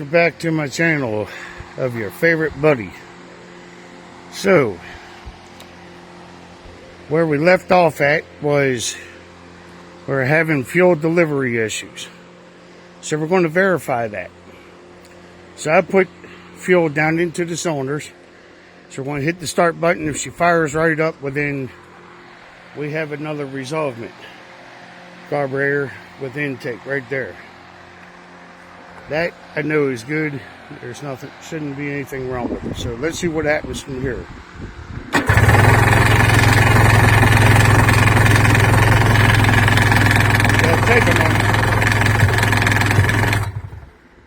welcome back to my channel of your favorite buddy. So, where we left off at was we're having fuel delivery issues. So we're going to verify that. So I put fuel down into the cylinders. So we're going to hit the start button. If she fires right up, well then we have another resolvement. Carburetor with intake right there. That I know is good. There's nothing, shouldn't be anything wrong with it. So let's see what happens from here.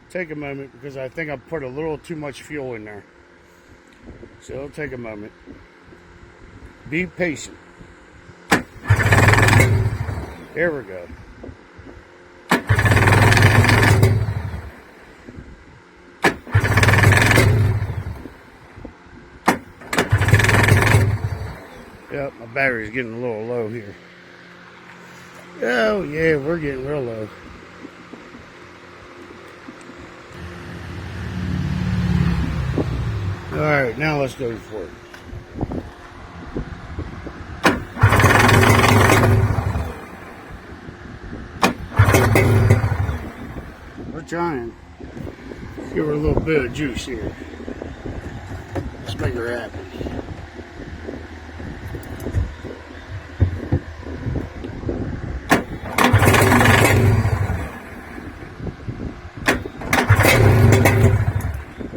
Take a moment because I think I put a little too much fuel in there. So it'll take a moment. Be patient. There we go. Yep, my battery's getting a little low here. Oh yeah, we're getting real low. Alright, now let's go for it. We're trying. Give her a little bit of juice here. Let's make her happy.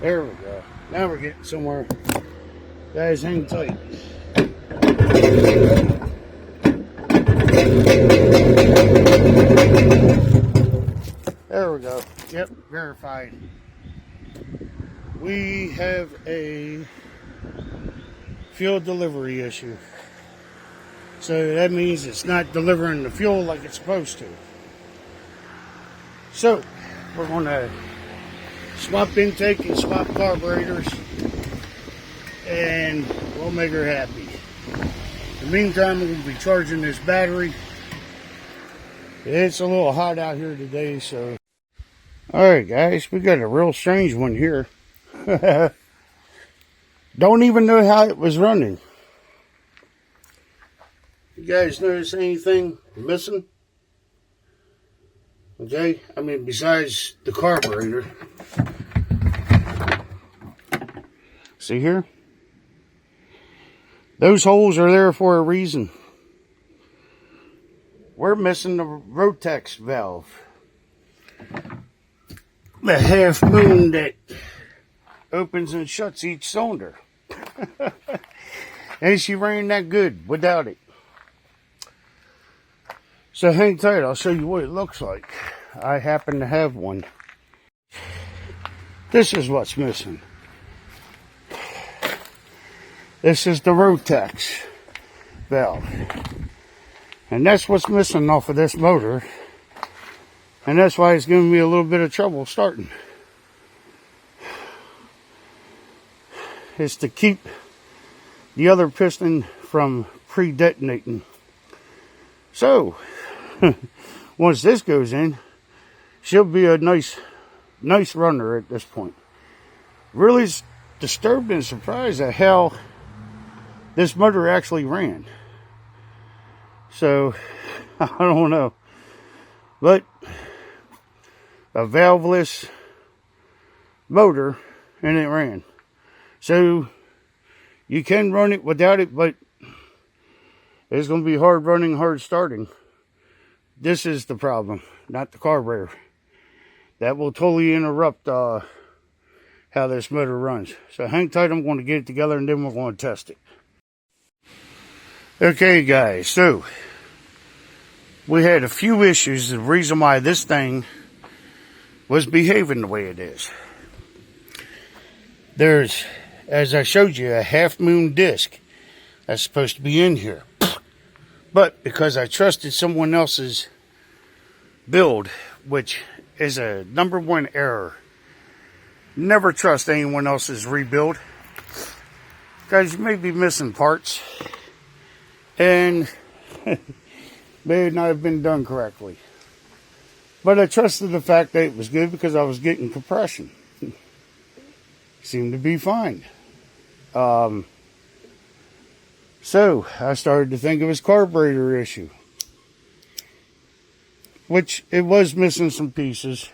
There we go. Now we're getting somewhere. Guys, hang tight. There we go. Yep, verified. We have a fuel delivery issue. So that means it's not delivering the fuel like it's supposed to. So we're going to swap intake and swap carburetors, and we'll make her happy. In the meantime, we'll be charging this battery. It's a little hot out here today, so. Alright guys, we got a real strange one here. Don't even know how it was running. You guys notice anything missing? Okay, I mean besides the carburetor. See here? Those holes are there for a reason. We're missing the ROTAX valve. The half moon that opens and shuts each cylinder. And she ran that good without it. So hang tight, I'll show you what it looks like. I happen to have one. This is what's missing. This is the ROTAX valve. And that's what's missing off of this motor. And that's why it's giving me a little bit of trouble starting. It's to keep the other piston from pre-detonating. So, once this goes in, she'll be a nice runner at this point. Really disturbed and surprised at how this motor actually ran. So, I don't know. But a valveless motor, and it ran. So, you can run it without it, but it's going to be hard running, hard starting. This is the problem, not the carburetor. That will totally interrupt how this motor runs. So hang tight, I'm going to get it together and then we're going to test it. Okay guys, so we had a few issues. The reason why this thing was behaving the way it is. There's, as I showed you, a half moon disc that's supposed to be in here. But because I trusted someone else's build, which is a #1 error. Never trust anyone else's rebuild. Guys, you may be missing parts. And may not have been done correctly. But I trusted the fact that it was good because I was getting compression. seemed to be fine. So I started to think it was carburetor issue, which it was missing some pieces,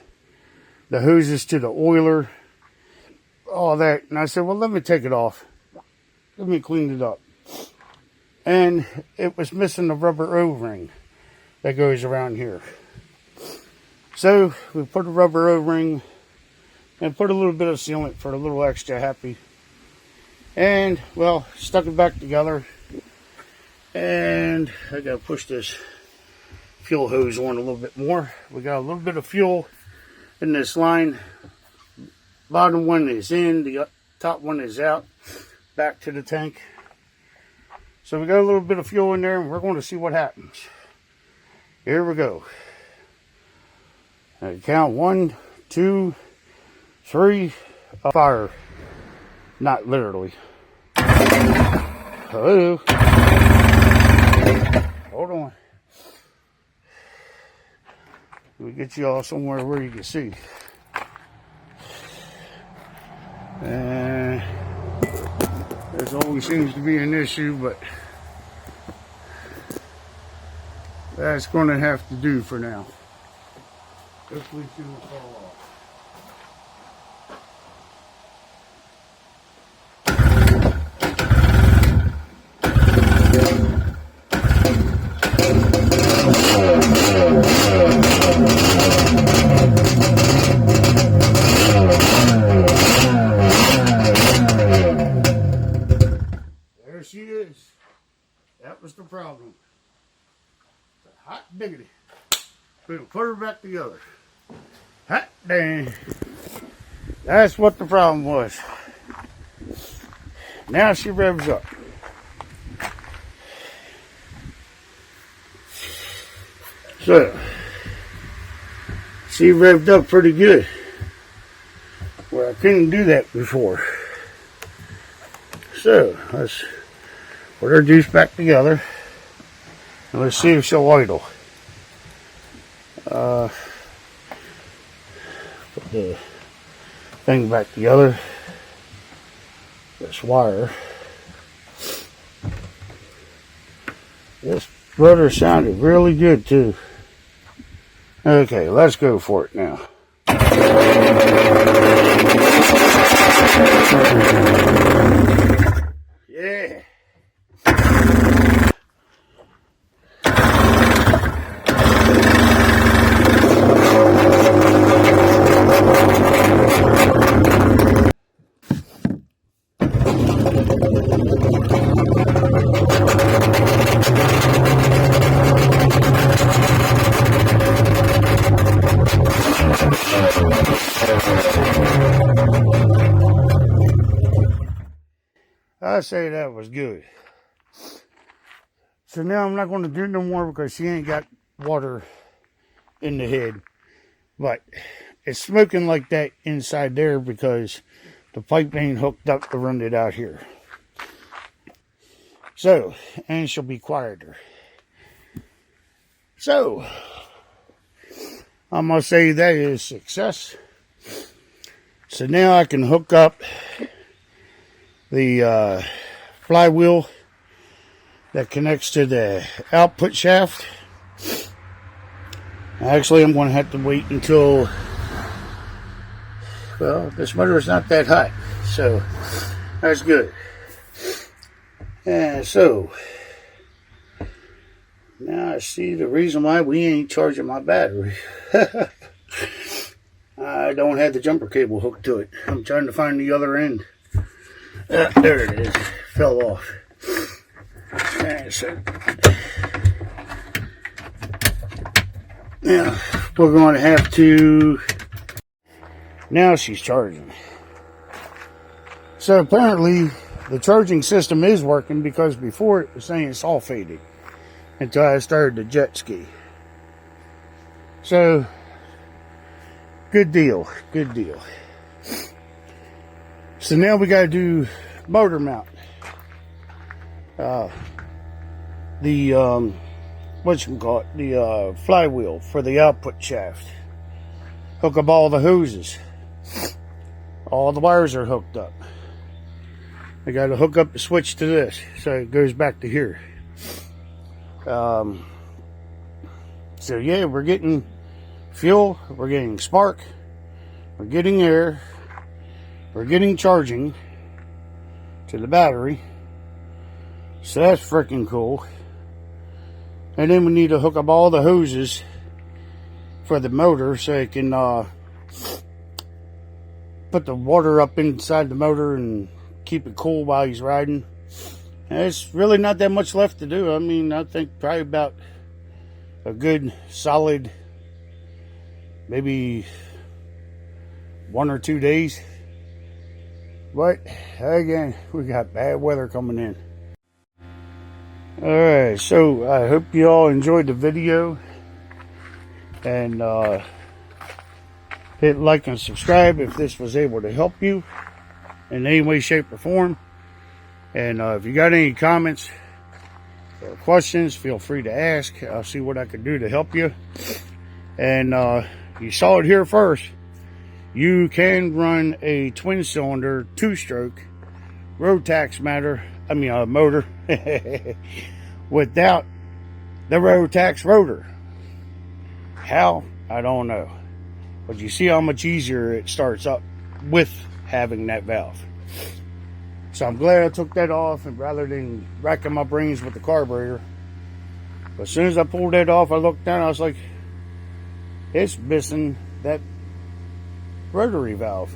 the hoses to the oiler, all that. And I said, well, let me take it off. Let me clean it up. And it was missing the rubber O-ring that goes around here. So we put a rubber O-ring and put a little bit of sealant for a little extra happy. And, well, stuck it back together. And I gotta push this fuel hose on a little bit more. We got a little bit of fuel in this line. Bottom one is in, the top one is out, back to the tank. So we got a little bit of fuel in there, and we're going to see what happens. Here we go. I count 1, 2, 3, fire. Not literally. Hello. Hold on. Let me get you all somewhere where you can see. And there's always seems to be an issue, but that's going to have to do for now. Hopefully it shouldn't fall off. There she is. That was the problem. Hot diggity. We'll put her back together. Hot dang. That's what the problem was. Now she revs up. So, she revved up pretty good, where I couldn't do that before. So, let's put our juice back together, and let's see if she'll idle. Put the thing back together, this wire. This rotor sounded really good too. Okay, let's go for it now. Yeah. I say that was good. So now I'm not going to do no more because she ain't got water in the head. But it's smoking like that inside there because the pipe ain't hooked up to run it out here. So, and she'll be quieter. So, I'm going to say that is success. So now I can hook up the flywheel that connects to the output shaft. Actually, I'm going to have to wait until, well, this motor is not that hot, so that's good. And so now I see the reason why we ain't charging my battery. I don't have the jumper cable hooked to it. I'm trying to find the other end. There it is. Fell off. And so now we're going to have to. Now she's charging. So apparently the charging system is working because before it was saying sulfated until I started the jet ski. So good deal. Good deal. So now we got to do motor mount. The flywheel for the output shaft. Hook up all the hoses. All the wires are hooked up. I got to hook up the switch to this so it goes back to here. So yeah, we're getting fuel, we're getting spark, we're getting air, we're getting charging to the battery. So that's freaking cool. And then we need to hook up all the hoses for the motor so it can put the water up inside the motor and keep it cool while he's riding. And it's really not that much left to do. I mean, I think probably about a good solid maybe 1 or 2 days. But again, we got bad weather coming in. Alright, so I hope you all enjoyed the video, and hit like and subscribe if this was able to help you in any way, shape, or form. And if you got any comments or questions, feel free to ask. I'll see what I can do to help you. And you saw it here first. You can run a twin cylinder 2-stroke ROTAX motor without the ROTAX rotor. How? I don't know. But you see how much easier it starts up with having that valve. So I'm glad I took that off, and rather than racking my brains with the carburetor. But as soon as I pulled that off, I looked down, I was like, it's missing that rotary valve.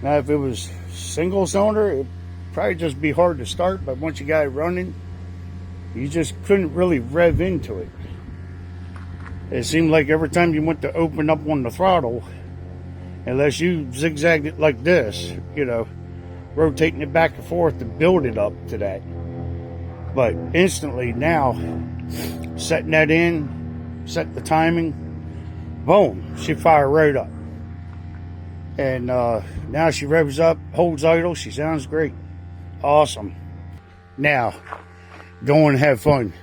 Now if it was single cylinder, it'd probably just be hard to start, but once you got it running, you just couldn't really rev into it. It seemed like every time you went to open up on the throttle, unless you zigzagged it like this, you know, rotating it back and forth to build it up to that. But instantly now, setting that in, set the timing, boom, she fired right up. And now she revs up, holds idle, she sounds great. Awesome. Now, go and have fun.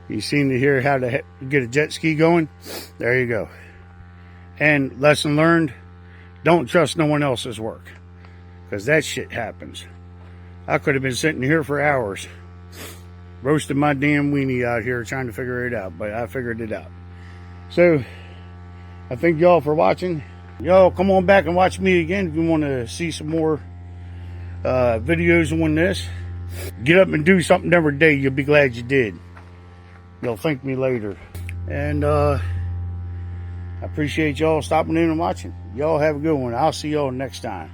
You seem to hear how to get a jet ski going? There you go. And lesson learned, don't trust no one else's work, because that shit happens. I could have been sitting here for hours roasting my damn weenie out here trying to figure it out, but I figured it out. So I thank y'all for watching. Y'all come on back and watch me again if you want to see some more videos on this. Get up and do something every day. You'll be glad you did. You'll thank me later. And I appreciate y'all stopping in and watching. Y'all have a good one. I'll see y'all next time.